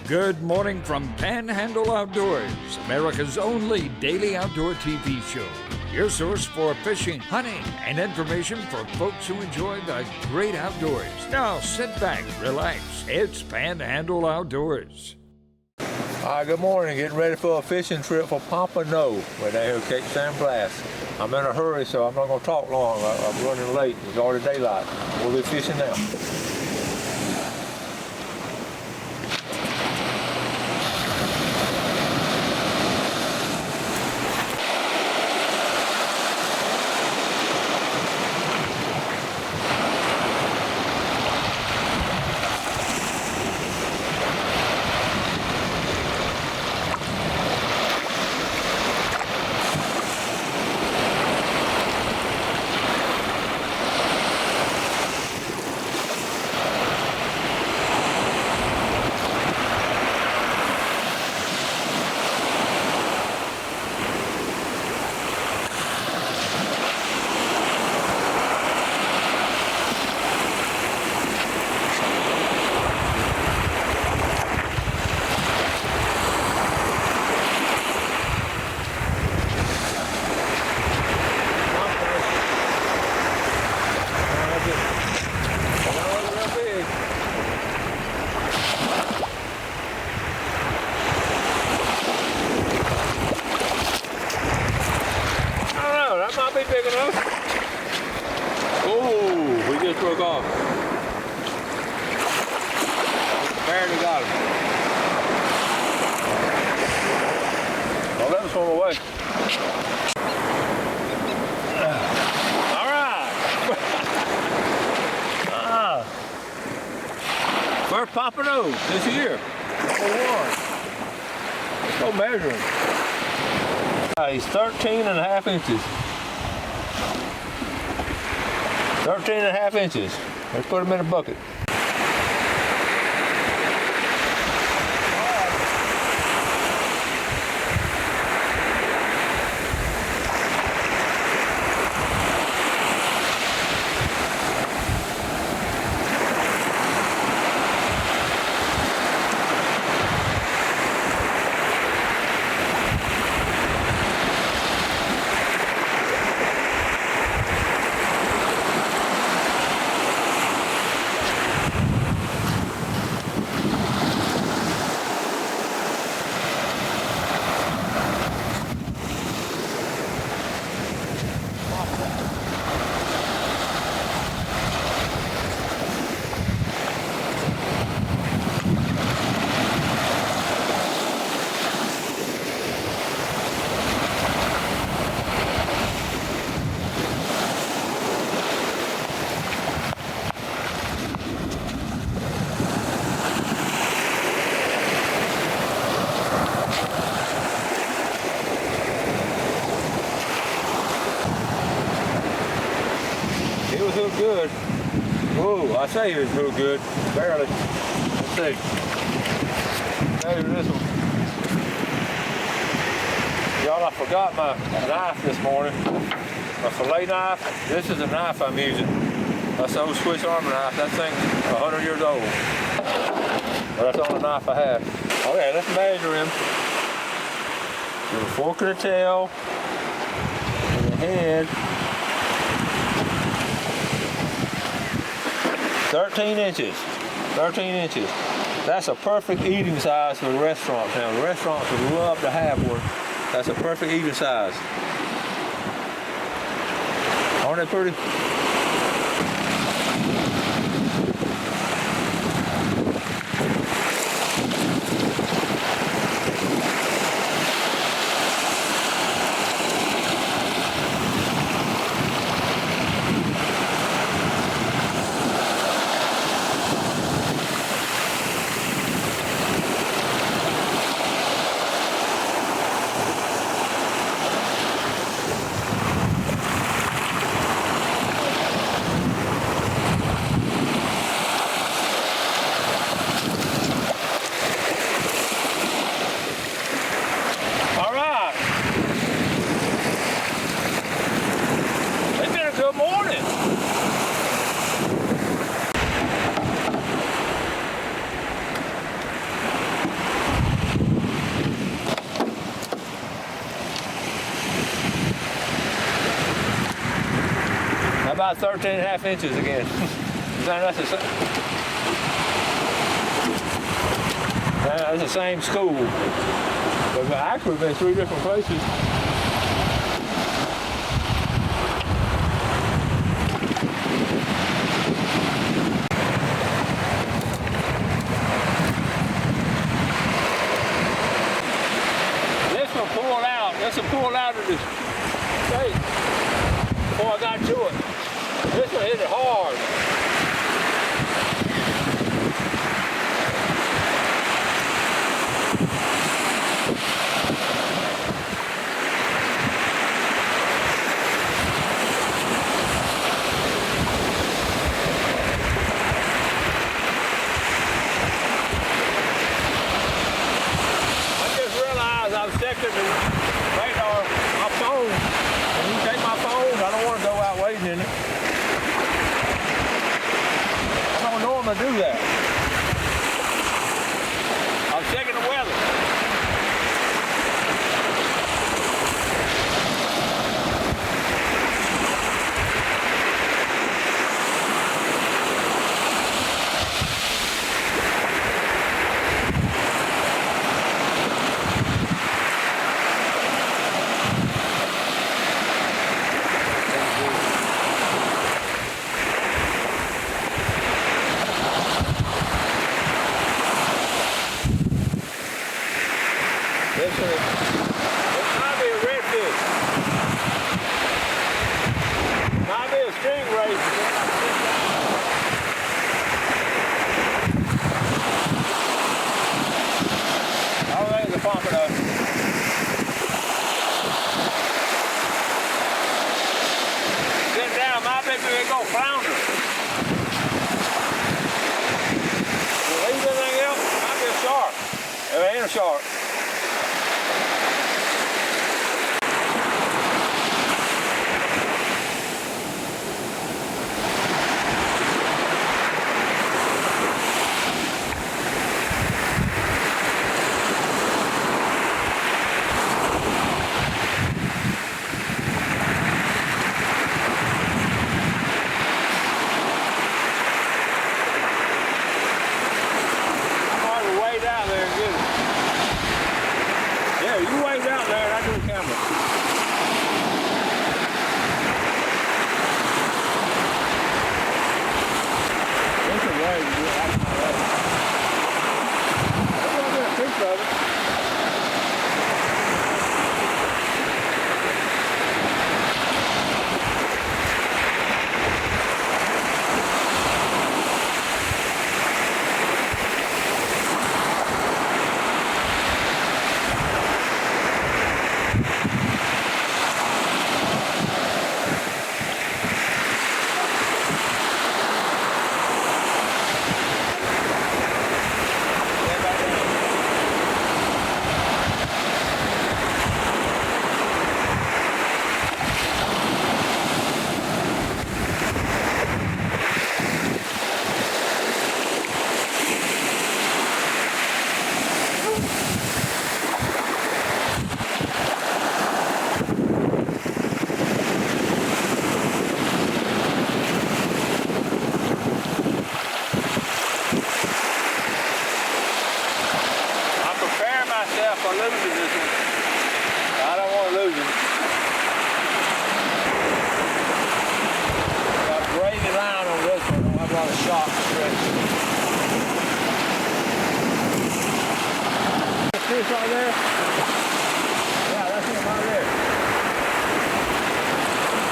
Good morning from Panhandle Outdoors, America's only daily outdoor TV show. Your source for fishing, hunting, and information for folks who enjoy the great outdoors. Now sit back, relax. It's Panhandle Outdoors. Hi, good morning. Getting ready for a fishing trip for Panhandle. We're down here at Cape San Blas. I'm in a hurry, so I'm not going to talk long. I'm running late. It's already daylight. We'll be fishing now. Might be big enough. Oh, we just broke off. Barely got him. Well, let him swim away. All right. First pompano this year. #1. Let's go measure him. He's 13.5 inches. 13.5 inches. Let's put him in a bucket. He was hooked good. Whoa, I say he was hooked good. Barely. Let's see. Maybe this one. Y'all, I forgot my knife this morning. My fillet knife. This is the knife I'm using. That's the old Swiss Army knife. That thing's 100 years old. But that's the only knife I have. Okay, let's measure him. Do the fork of the tail. And the head. 13 inches. 13 inches. That's a perfect eating size for the restaurant. Now, the restaurants would love to have one. That's a perfect eating size. Aren't they pretty? about 13 and a half inches again. That's the same school. But actually, we've been 3 different places. This will pull out of the stake before I got to it. This one hit it hard. I just realized I was checking the radar, my phone. When you take my phone, I don't want to go out waiting in it. I don't normally do that. I'm checking the weather. This might be a redfish. Might be a stingray. Oh, there's a pompano. Sit down, might be we go flounder. You leave anything else, might be a shark. There ain't a shark. For losing this one. I don't want to lose it. Got a gravy line on this one. I don't have a lot of shock to fish right there? Yeah, that's him right there.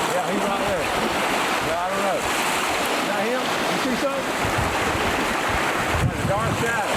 Yeah, he's right there. Yeah, I don't know. Is that him? You see something? That's a dark shadow.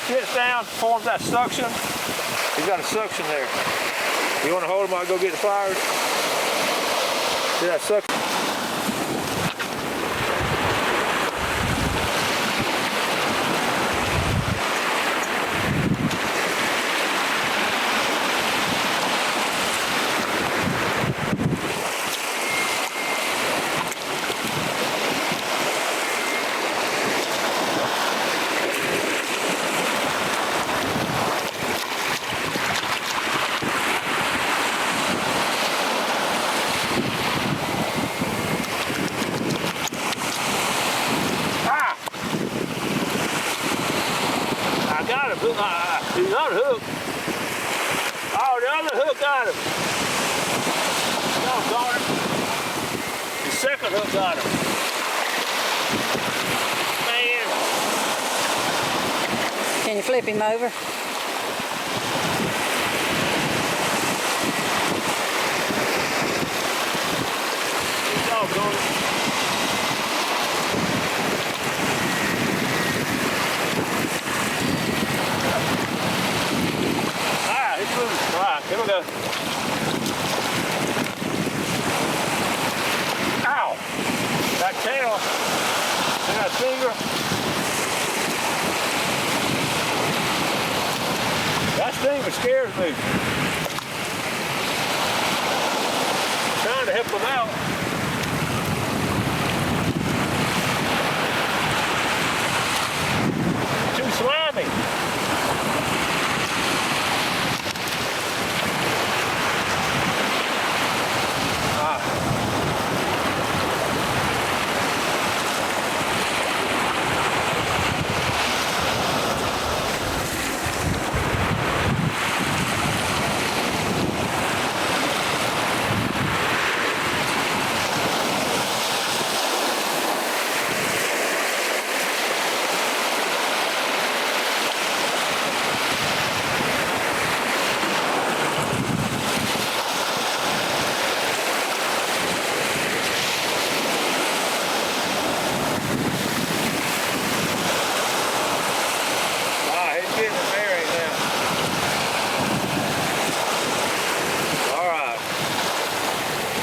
sits down, forms that suction. He's got a suction there. You want to hold him while I go get the pliers? See that suction? He's unhooked. Oh, the other hook got him. Doggone it. The second hook got him. Man. Can you flip him over? Doggone it. All right, here we go. Ow! That tail and that finger. That thing scares me. I'm trying to help them out. Too slimy.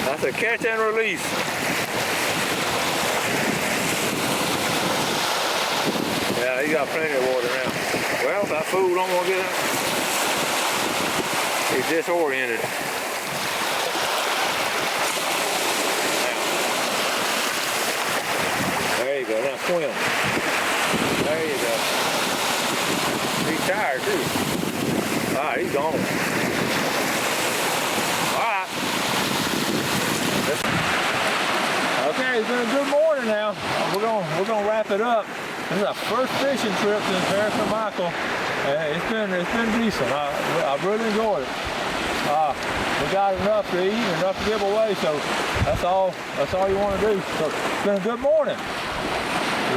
That's a catch and release. Yeah, he got plenty of water now. Well, that fool don't want to get out. He's disoriented. There you go, now swim. There you go. He's tired too. All right, he's gone. Okay, it's been a good morning now. We're gonna wrap it up. This is our first fishing trip since Harris and Michael. It's been decent. I really enjoyed it. We got enough to eat and enough to give away, so that's all you want to do. So it's been a good morning.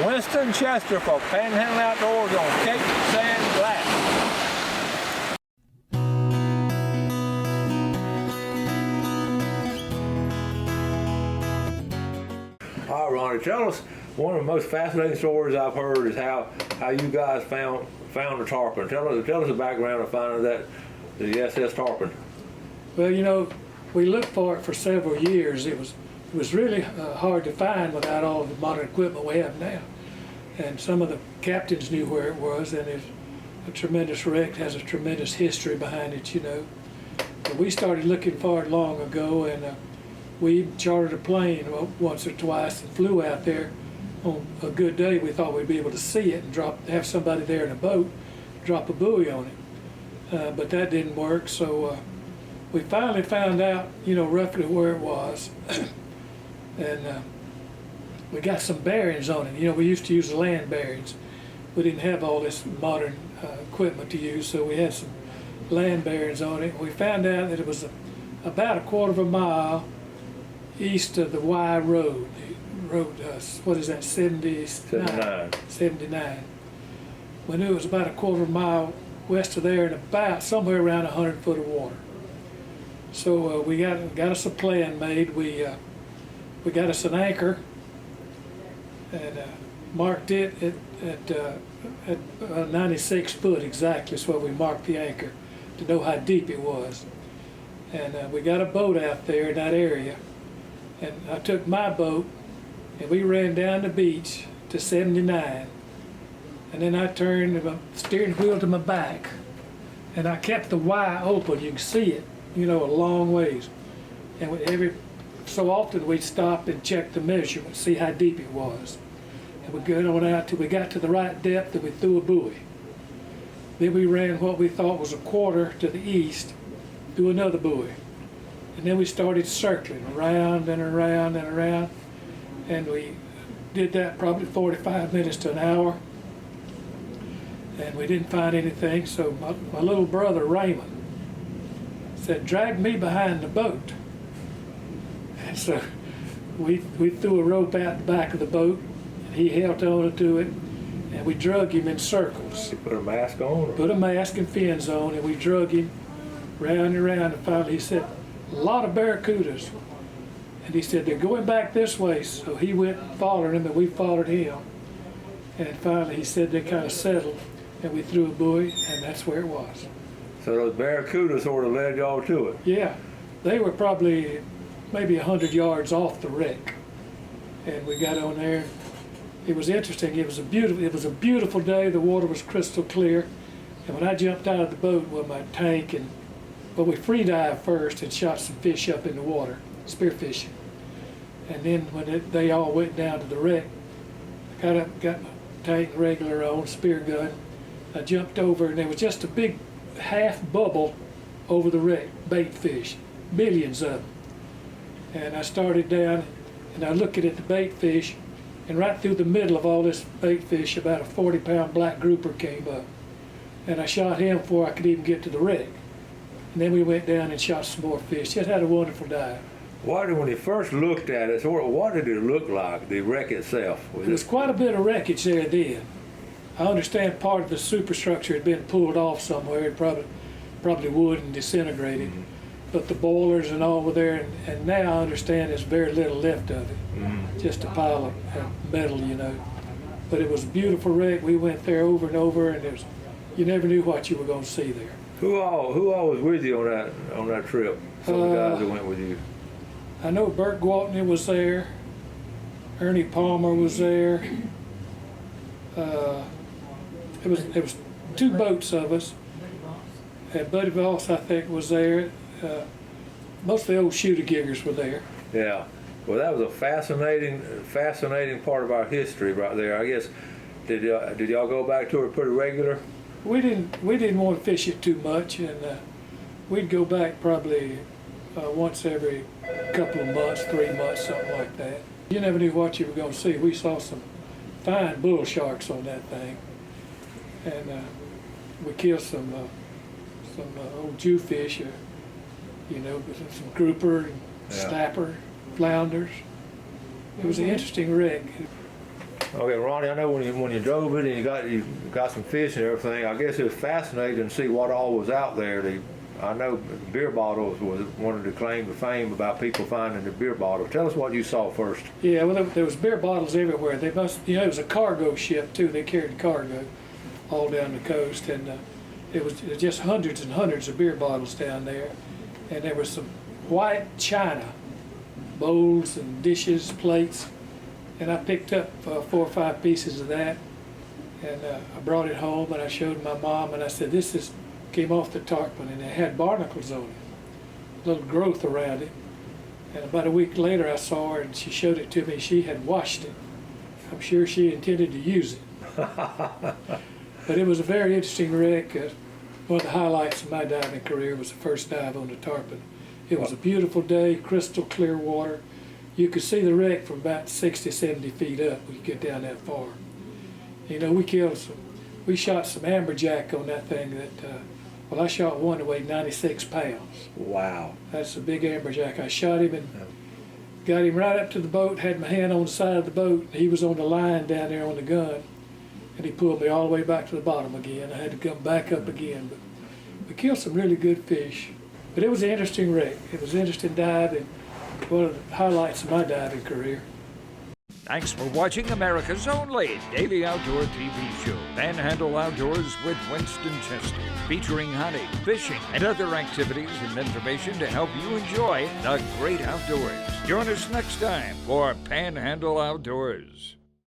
Winston Chester for Panhandle Outdoors on Cape Sand Glass. All right, Ronnie, tell us one of the most fascinating stories I've heard is how you guys found the tarpon. Tell us the background of finding the SS tarpon. Well, you know, we looked for it for several years. It was really hard to find without all the modern equipment we have now. And some of the captains knew where it was, and it's a tremendous wreck, has a tremendous history behind it, you know. But we started looking for it long ago, and we chartered a plane once or twice and flew out there. On a good day, we thought we'd be able to see it and have somebody there in a boat, drop a buoy on it. But that didn't work, so we finally found out, you know, roughly where it was. And we got some bearings on it. You know, we used to use land bearings. We didn't have all this modern equipment to use, so we had some land bearings on it. We found out that it was about a quarter of a mile east of the Y road. The road, what is that, 79? 79. We knew it was about a quarter of a mile west of there and about somewhere around 100 foot of water. So we got us a plan made. We got us an anchor, and marked it at 96 foot exactly. Is where we marked the anchor to know how deep it was. And we got a boat out there in that area, and I took my boat and we ran down the beach to 79, and then I turned the steering wheel to my back and I kept the Y open. You can see it, you know, a long ways. And every so often we'd stop and check the measurement, see how deep it was. And we'd go on out till we got to the right depth and we threw a buoy. Then we ran what we thought was a quarter to the east, through another buoy. And then we started circling around and around and around. And we did that probably 45 minutes to an hour. And we didn't find anything, so my little brother Raymond said, "Drag me behind the boat." And so we threw a rope out the back of the boat, and he held on to it, and we drug him in circles. You put a mask on? Or? Put a mask and fins on, and we drug him round and round, and finally he said, "A lot of barracudas." And he said, "They're going back this way." So he went following him, and we followed him. And finally he said they kind of settled, and we threw a buoy, and that's where it was. So those barracudas sort of led y'all to it? Yeah, they were probably maybe 100 yards off the wreck. And we got on there. It was interesting. It was a beautiful day. The water was crystal clear. And when I jumped out of the boat with my tank, we free dived first and shot some fish up in the water, spearfishing. And then when they all went down to the wreck, I got up, got my tank regular on, spear gun. I jumped over, and there was just a big half bubble over the wreck, bait fish, millions of them. And I started down, and I looked at the bait fish, and right through the middle of all this bait fish, about a 40-pound black grouper came up. And I shot him before I could even get to the wreck. And then we went down and shot some more fish. Just had a wonderful dive. When you first looked at it, what did it look like, the wreck itself? There was quite a bit of wreckage there then. I understand part of the superstructure had been pulled off somewhere. It probably wood and disintegrated. Mm-hmm. But the boilers and all were there, and now I understand there's very little left of it. Mm-hmm. Just a pile of metal, you know. But it was a beautiful wreck. We went there over and over, and you never knew what you were going to see there. Who all was with you on that trip? Some of the guys that went with you. I know Bert Gwaltney was there. Ernie Palmer was there. It was two boats of us. And Buddy Voss, I think, was there. Most of the old shooter giggers were there. Yeah. Well, that was a fascinating part of our history right there. I guess, did y'all go back to it pretty regular? We didn't want to fish it too much, and we'd go back probably once every couple of months, 3 months, something like that. You never knew what you were going to see. We saw some fine bull sharks on that thing, and we killed some old jewfish, you know, some grouper and snapper, flounders. It was an interesting wreck. Okay, Ronnie, I know when you drove it and you got some fish and everything, I guess it was fascinating to see what all was out there. I know beer bottles was one of the claim to fame about people finding the beer bottle. Tell us what you saw first. Yeah, well, there was beer bottles everywhere. They must, you know, it was a cargo ship too. They carried cargo all down the coast, and it was just hundreds and hundreds of beer bottles down there. And there was some white china bowls and dishes, plates. And I picked up 4 or 5 pieces of that, and I brought it home, and I showed my mom, and I said, "This came off the tarpon," and it had barnacles on it, little growth around it. And about a week later, I saw her, and she showed it to me. She had washed it. I'm sure she intended to use it. But it was a very interesting wreck. One of the highlights of my diving career was the first dive on the tarpon. It was a beautiful day, crystal clear water. You could see the wreck from about 60, 70 feet up when you get down that far. You know, we shot some amberjack on that thing that, I shot one that weighed 96 pounds. Wow. That's a big amberjack. I shot him and got him right up to the boat, had my hand on the side of the boat. He was on the line down there on the gun, and he pulled me all the way back to the bottom again. I had to come back up again, but we killed some really good fish. But it was an interesting wreck. It was an interesting dive, and one of the highlights of my diving career. Thanks for watching America's only daily outdoor TV show, Panhandle Outdoors with Winston Chester, featuring hunting, fishing, and other activities and information to help you enjoy the great outdoors. Join us next time for Panhandle Outdoors.